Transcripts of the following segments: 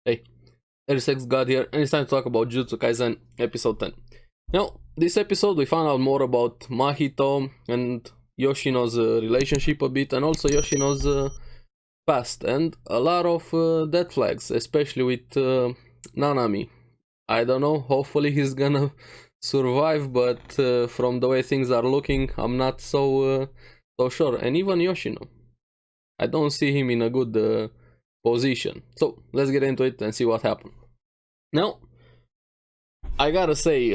Hey, ARESxGOD here, and it's time to talk about Jujutsu Kaisen episode 10. Now, this episode we found out more about Mahito and Yoshino's relationship a bit, and also Yoshino's past, and a lot of dead flags, especially with Nanami. I don't know, hopefully he's gonna survive, but from the way things are looking, I'm not so sure. And even Yoshino, I don't see him in a good position. So let's get into it and see what happened. Now, I gotta say,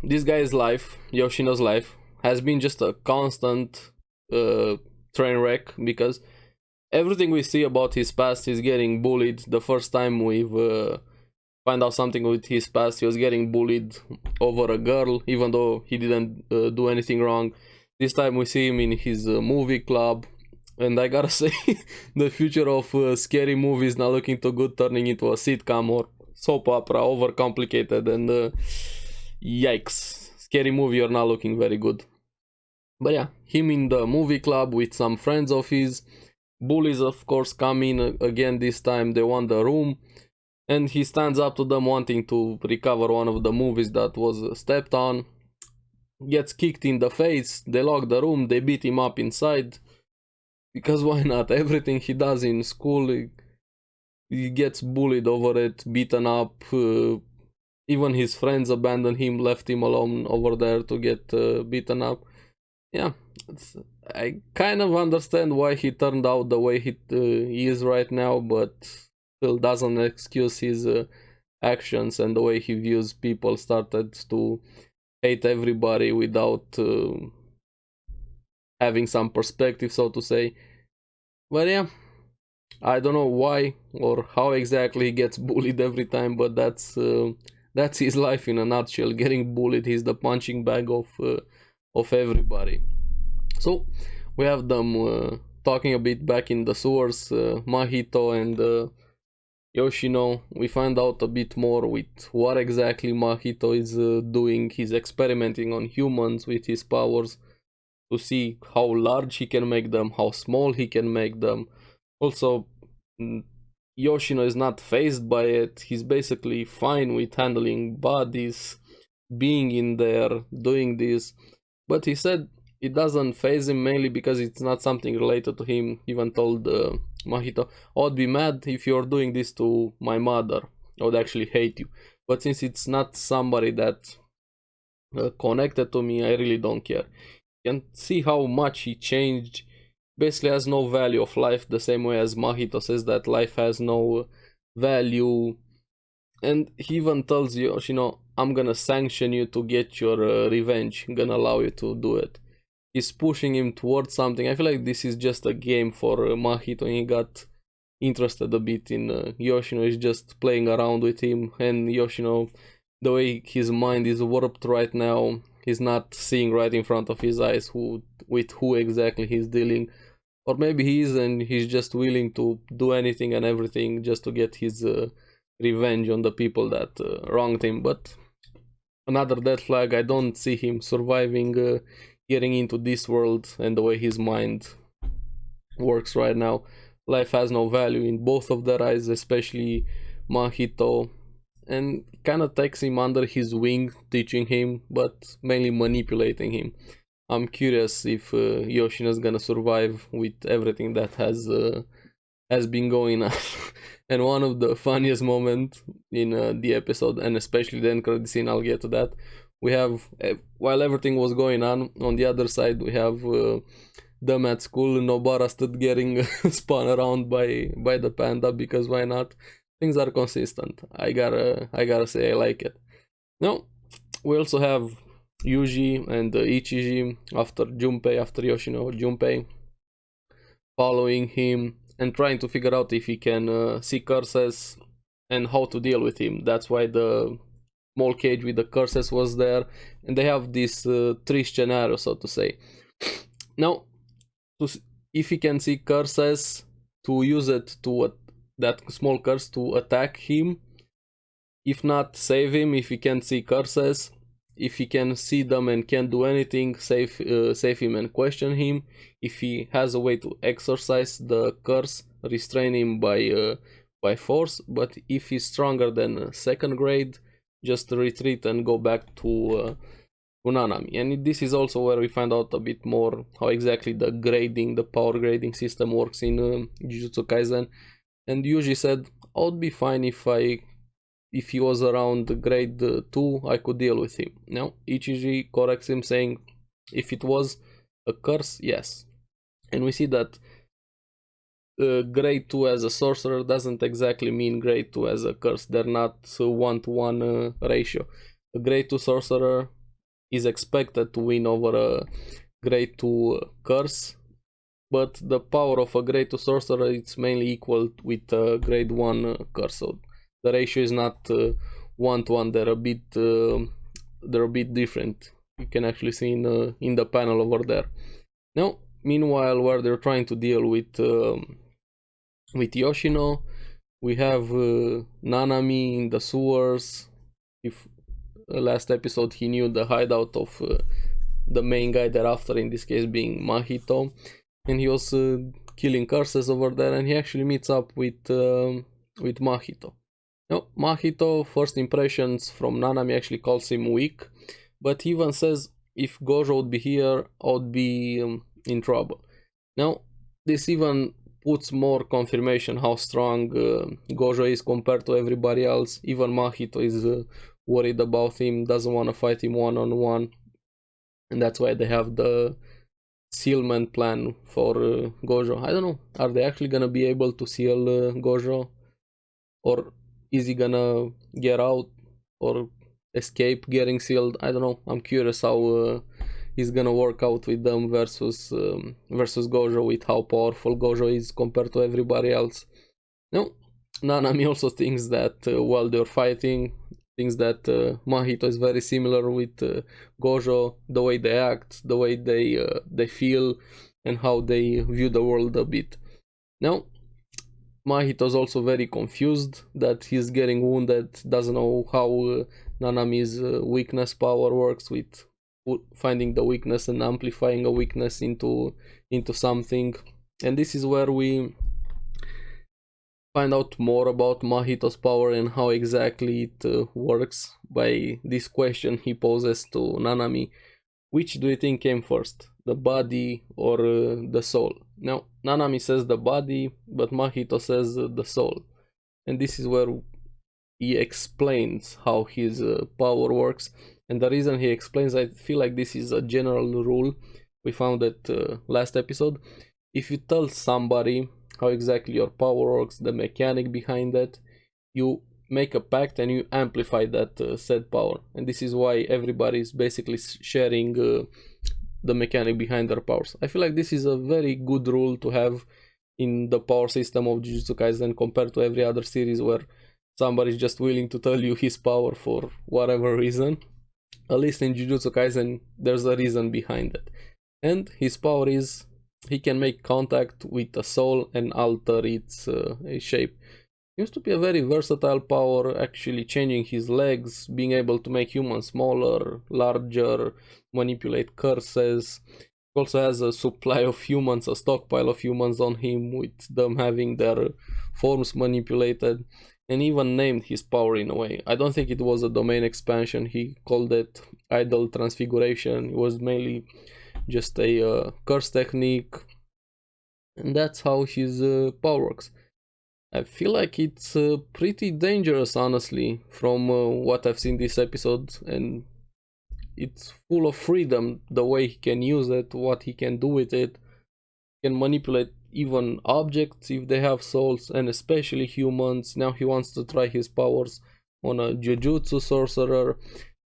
this guy's life, Yoshino's life, has been just a constant train wreck because everything we see about his past is getting bullied. The first time we've find out something with his past, he was getting bullied over a girl, even though he didn't do anything wrong. This time we see him in his movie club, and I gotta say, the future of scary movies not looking too good, turning into a sitcom or soap opera, overcomplicated, and yikes, scary movie are not looking very good. But yeah, him in the movie club with some friends of his. Bullies, of course, come in again this time. They want the room, and he stands up to them wanting to recover one of the movies that was stepped on. Gets kicked in the face. They lock the room. They beat him up inside. Because why not? Everything he does in school, he gets bullied over it, beaten up. Even his friends abandoned him, left him alone over there to get beaten up. Yeah, I kind of understand why he turned out the way he is right now, but still doesn't excuse his actions, and the way he views people. Started to hate everybody without having some perspective, so to say. But yeah, I don't know why or how exactly he gets bullied every time, but that's his life in a nutshell. Getting bullied, he's the punching bag of everybody. So we have them talking a bit back in the sewers, Mahito and Yoshino. We find out a bit more with what exactly Mahito is doing. He's experimenting on humans with his powers to see how large he can make them, how small he can make them. Also, Yoshino is not fazed by it. He's basically fine with handling bodies, being in there, doing this. But he said it doesn't faze him mainly because it's not something related to him. Even told Mahito, I'd be mad if you're doing this to my mother. I would actually hate you. But since it's not somebody that connected to me, I really don't care. You can see how much he changed. Basically has no value of life, the same way as Mahito says that life has no value. And he even tells Yoshino, I'm gonna sanction you to get your revenge. I'm gonna allow you to do it. He's pushing him towards something. I feel like this is just a game for Mahito. He got interested a bit in Yoshino. He's just playing around with him. And Yoshino, the way his mind is warped right now, he's not seeing right in front of his eyes with who exactly he's dealing. Or maybe he is, and he's just willing to do anything and everything just to get his revenge on the people that wronged him. But another dead flag. I don't see him surviving getting into this world and the way his mind works right now. Life has no value in both of their eyes, especially Mahito, and kind of takes him under his wing, teaching him, but mainly manipulating him. I'm curious if Yoshino's gonna survive with everything that has been going on. And one of the funniest moments in the episode, and especially the end credit scene, I'll get to that. We have, while everything was going on the other side, we have them at school. Nobara stood getting spun around by the panda, because why not? Things are consistent. I gotta say I like it. Now, we also have Yuji and Ichiji after Junpei, after Yoshino. Junpei following him and trying to figure out if he can see curses and how to deal with him. That's why the small cage with the curses was there, and they have this three scenario, so to say. Now, if he can see curses, to use it to that small curse to attack him. If not, save him. If he can't see curses, if he can see them and can't do anything, save him and question him. If he has a way to exorcise the curse, restrain him by by force, but if he's stronger than second grade, just retreat and go back to Nanami. And this is also where we find out a bit more how exactly the power grading system works in Jujutsu Kaisen. And Yuji said, I would be fine if he was around grade 2, I could deal with him. Now, Ichiji corrects him saying, if it was a curse, yes. And we see that grade 2 as a sorcerer doesn't exactly mean grade 2 as a curse. They're not 1-to-1 ratio. A grade 2 sorcerer is expected to win over a grade 2 curse, but the power of a grade 2 sorcerer is mainly equal with a grade 1 curse. So the ratio is not 1-to-1. They're a bit different. You can actually see in the panel over there. Now, meanwhile, where they're trying to deal with Yoshino, we have Nanami in the sewers. If last episode he knew the hideout of the main guy thereafter, in this case being Mahito, and he was killing curses over there, and he actually meets up with Mahito. Now, Mahito, first impressions from Nanami, actually calls him weak, but he even says, if Gojo would be here, I would be in trouble. Now, this even puts more confirmation how strong Gojo is compared to everybody else. Even Mahito is worried about him, doesn't want to fight him one-on-one, and that's why they have the sealment plan for Gojo. I don't know, are they actually gonna be able to seal Gojo, or is he gonna get out or escape getting sealed? I don't know. I'm curious how he's gonna work out with them versus Gojo, with how powerful Gojo is compared to everybody else. Now, Nanami also thinks that while they're fighting, thinks that Mahito is very similar with Gojo, the way they act, the way they feel, and how they view the world a bit. Now, Mahito's also very confused that he's getting wounded, doesn't know how Nanami's weakness power works, with finding the weakness and amplifying a weakness into something. And this is where we find out more about Mahito's power and how exactly it works by this question he poses to Nanami. Which do you think came first, the body or the soul? Now, Nanami says the body, but Mahito says the soul. And this is where he explains how his power works. And the reason he explains, I feel like this is a general rule we found at last episode. If you tell somebody how exactly your power works, the mechanic behind that, you make a pact and you amplify that said power. And this is why everybody is basically sharing the mechanic behind their powers. I feel like this is a very good rule to have in the power system of Jujutsu Kaisen compared to every other series where somebody is just willing to tell you his power for whatever reason. At least in Jujutsu Kaisen, there's a reason behind it. And his power is he can make contact with a soul and alter its shape. Seems to be a very versatile power, actually changing his legs, being able to make humans smaller, larger, manipulate curses. He also has a supply of humans, a stockpile of humans on him, with them having their forms manipulated, and even named his power in a way. I don't think it was a domain expansion, he called it idle transfiguration. It was mainly just a curse technique, and that's how his power works. I feel like it's pretty dangerous, honestly, from what I've seen this episode, and it's full of freedom, the way he can use it, what he can do with it. He can manipulate even objects if they have souls, and especially humans. Now he wants to try his powers on a Jujutsu sorcerer.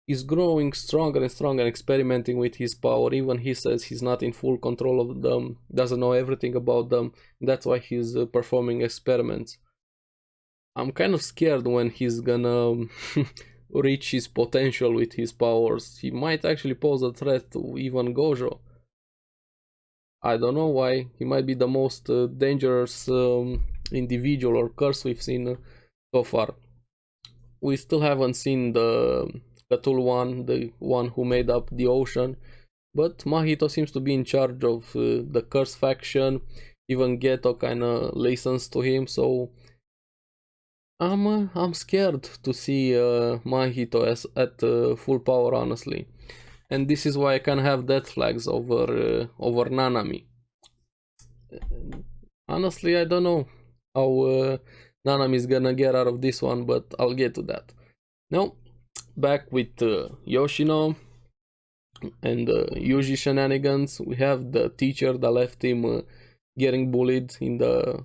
He's growing stronger and stronger, experimenting with his power. Even he says he's not in full control of them, doesn't know everything about them. That's why he's performing experiments. I'm kind of scared when he's gonna reach his potential with his powers. He might actually pose a threat to even Gojo. I don't know why. He might be the most dangerous individual or curse we've seen so far. We still haven't seen the Cthulhu one, the one who made up the ocean, but Mahito seems to be in charge of the curse faction. Even Geto kinda listens to him, so I'm scared to see Mahito as at full power, honestly, and this is why I can have death flags over Nanami. Honestly, I don't know how Nanami is gonna get out of this one, but I'll get to that. Now, back with Yoshino and Yuji shenanigans. We have the teacher that left him getting bullied in the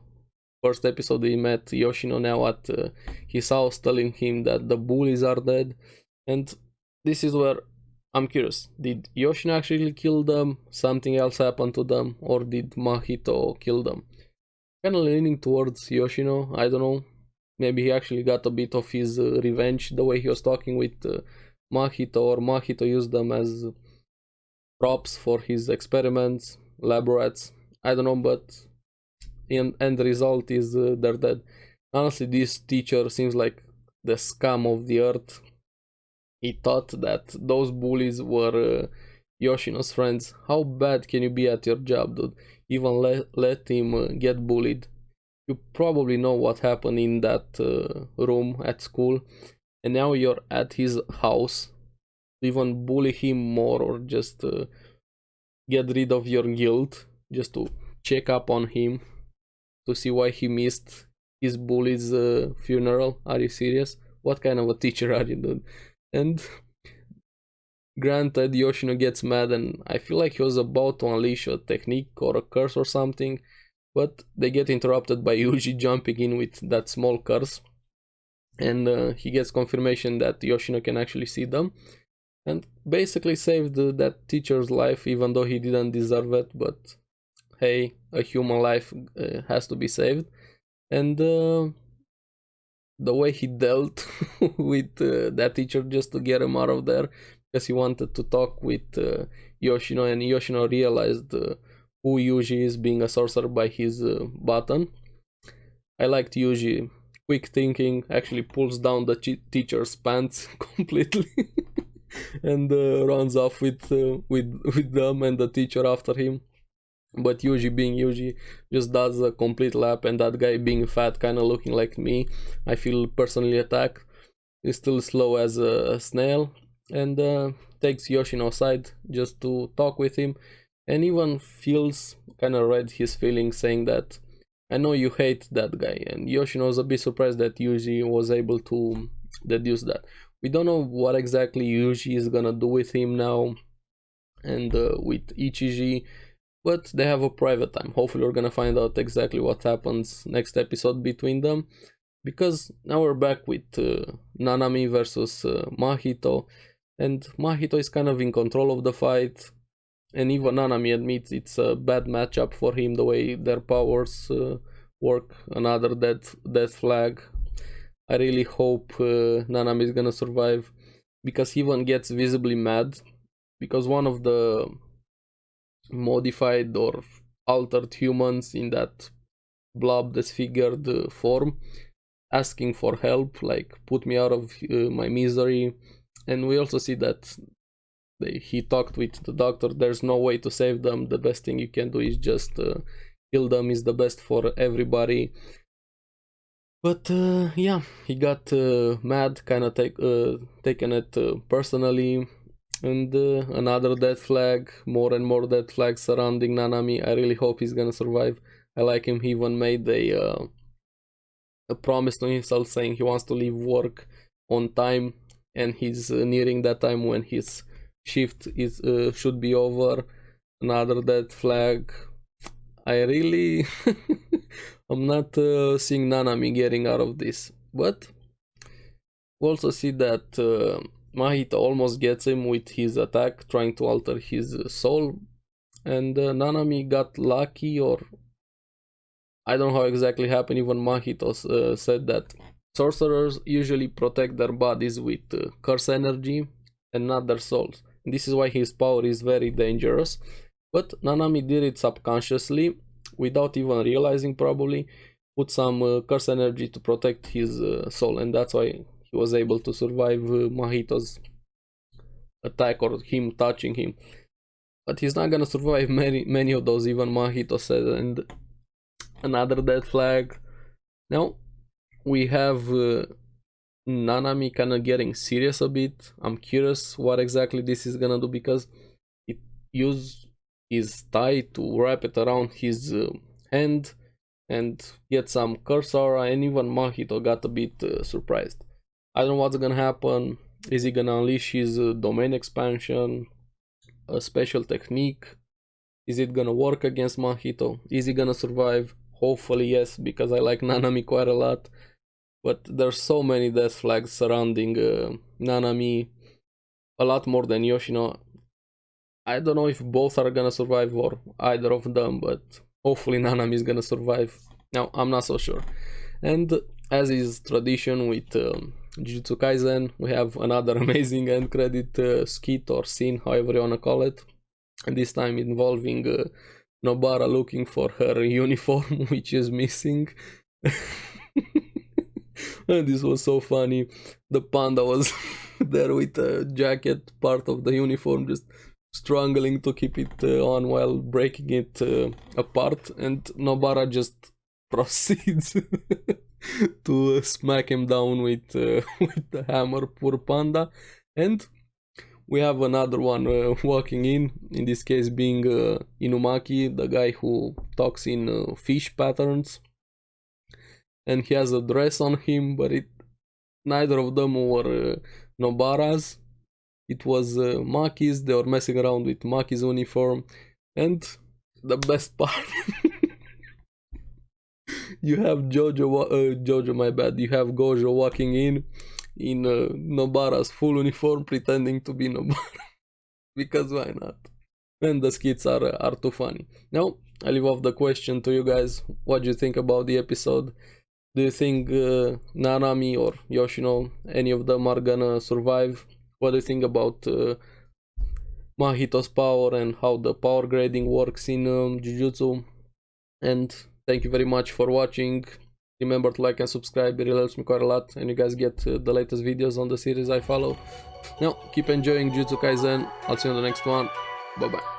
first episode. We met Yoshino now at his house, telling him that the bullies are dead. And this is where I'm curious. Did Yoshino actually kill them? Something else happened to them? Or did Mahito kill them? Kind of leaning towards Yoshino. I don't know. Maybe he actually got a bit of his revenge the way he was talking with Mahito, or Mahito used them as props for his experiments, lab rats. I don't know, but end result is they're dead. Honestly, this teacher seems like the scum of the earth. He thought that those bullies were Yoshino's friends. How bad can you be at your job, dude? Even let him get bullied. You probably know what happened in that room at school, and now you're at his house to even bully him more, or just get rid of your guilt, just to check up on him, to see why he missed his bully's funeral. Are you serious? What kind of a teacher are you, dude? And granted, Yoshino gets mad, and I feel like he was about to unleash a technique or a curse or something, but they get interrupted by Yuji jumping in with that small curse, and he gets confirmation that Yoshino can actually see them, and basically saved that teacher's life, even though he didn't deserve it. But hey, a human life has to be saved. And the way he dealt with that teacher just to get him out of there, because he wanted to talk with Yoshino, and Yoshino realized who Yuji is, being a sorcerer, by his button. I liked Yuji. Quick thinking, actually pulls down the teacher's pants completely and runs off with them and the teacher after him. But Yuji, being Yuji, just does a complete lap, and that guy, being fat, kind of looking like me, I feel personally attacked, is still slow as a snail, and takes Yoshino aside just to talk with him, and even feels kind of read his feelings, saying that I know you hate that guy. And Yoshino was a bit surprised that Yuji was able to deduce that. We don't know what exactly Yuji is gonna do with him now, and with Ichiji, but they have a private time. Hopefully we're gonna find out exactly what happens next episode between them, because now we're back with Nanami versus Mahito, and Mahito is kind of in control of the fight, and even Nanami admits it's a bad matchup for him, the way their powers work. Another death flag. I really hope Nanami is gonna survive, because he even gets visibly mad, because one of the modified or altered humans in that blob disfigured form asking for help, like, put me out of my misery. And we also see that he talked with the doctor. There's no way to save them. The best thing you can do is just kill them, is the best for everybody. But yeah, he got mad, kind of taken it personally. And another death flag, more and more death flags surrounding Nanami. I really hope he's gonna survive. I like him. He even made a promise to himself, saying he wants to leave work on time, and he's nearing that time when his shift is should be over. Another death flag. I really I'm not seeing Nanami getting out of this, but we also see that Mahito almost gets him with his attack, trying to alter his soul, and Nanami got lucky, or I don't know how exactly happened. Even Mahito said that sorcerers usually protect their bodies with curse energy and not their souls. And this is why his power is very dangerous. But Nanami did it subconsciously, without even realizing, probably, put some curse energy to protect his soul, and that's why he was able to survive Mahito's attack, or him touching him. But he's not gonna survive many of those, even Mahito said. And another death flag. Now, we have Nanami kind of getting serious a bit. I'm curious what exactly this is gonna do, because it used his tie to wrap it around his hand and get some curse aura, and even Mahito got a bit surprised. I don't know what's gonna happen. Is he gonna unleash his domain expansion, a special technique? Is it gonna work against Mahito? Is he gonna survive? Hopefully yes, because I like Nanami quite a lot. But there's so many death flags surrounding Nanami, a lot more than Yoshino. I don't know if both are gonna survive or either of them, but hopefully Nanami is gonna survive. Now, I'm not so sure. And as is tradition with Jujutsu Kaisen, we have another amazing end credit skit or scene, however you wanna call it. And this time involving Nobara looking for her uniform, which is missing. And this was so funny. The panda was there with a jacket, part of the uniform, just struggling to keep it on while breaking it apart, and Nobara just proceeds to smack him down with the hammer, poor panda. And we have another one walking in this case being Inumaki, the guy who talks in fish patterns, and he has a dress on him, but neither of them were Nobara's. It was Maki's. They were messing around with Maki's uniform. And the best part, you have Jojo, my bad, you have Gojo walking in Nobara's full uniform, pretending to be Nobara. Because why not? And the skits are too funny. Now, I leave off the question to you guys. What do you think about the episode? Do you think Nanami or Yoshino, any of them, are gonna survive? What do you think about Mahito's power and how the power grading works in Jujutsu? And thank you very much for watching. Remember to like and subscribe, it really helps me quite a lot, and you guys get the latest videos on the series I follow. Now, keep enjoying Jujutsu Kaisen. I'll see you on the next one. Bye bye.